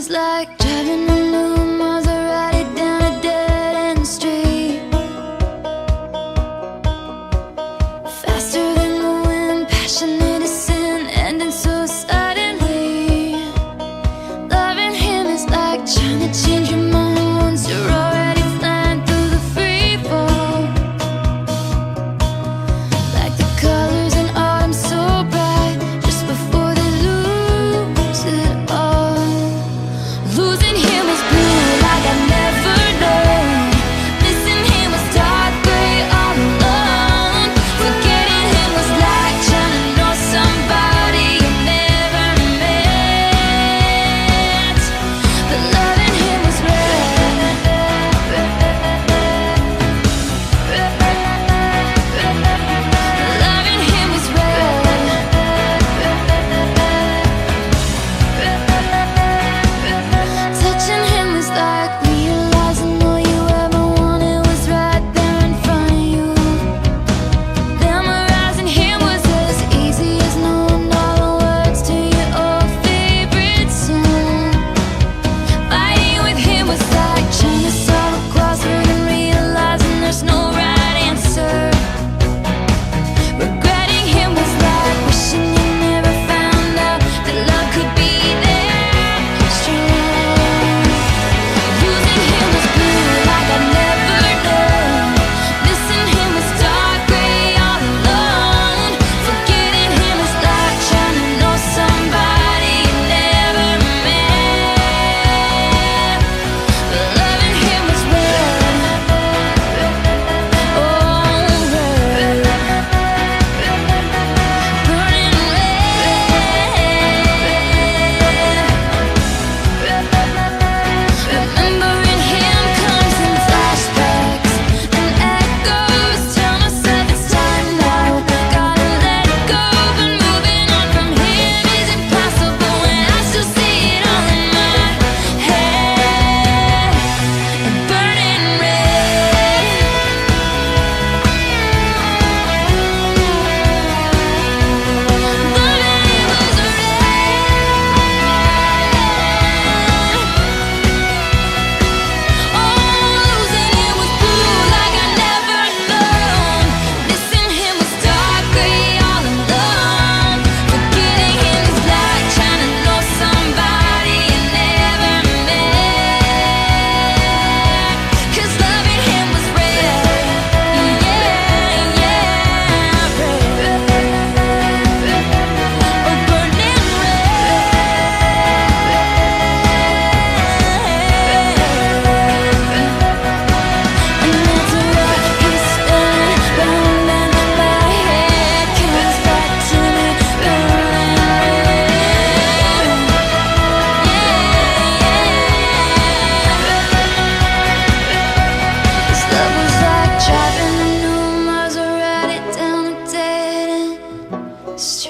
is like driving a new Maserati down a dead-end street. Faster than the wind, passionate as sin, ending so suddenly. Loving him is like trying to change your mind once you're already flying through the free fall. Like the colors in autumn so bright, just before they lose it all. Losing him was blue like I'd never known. Missing him was dark gray all alone. Forgetting him was like trying to know somebody you never met. But loving him was red. Loving him was red. Touching him was like realizing all you ever wanted was right there in front of you. Memorizing him was as easy as knowing all the words to your old favorite song. Fighting with him was like trying to solve a crossword and realizing there's no right answer. Regretting him was like wishing you never found out that love could be that strong. Losing him was blue like I'd never known. Missing him was dark gray all alone. Forgetting him was like trying to know somebody you never met. But loving him was red. Oh, red. Burning red. Remembering him comes in flashbacks and echoes. Tell myself it's time now. Gotta let go, but moving on from him is impossible when I still see it all in my head. And burning red. Loving him was red. Oh, losing him was blue like I'd never known. Missing him was dark gray all alone. Forgetting him is like trying to know somebody you never met. 'Cause loving him was red. Yeah, yeah, red. Oh, burning red. And that's what he's done. Round and my head comes back to me. Burning red. This love was like driving a new Maserati down a dead end street.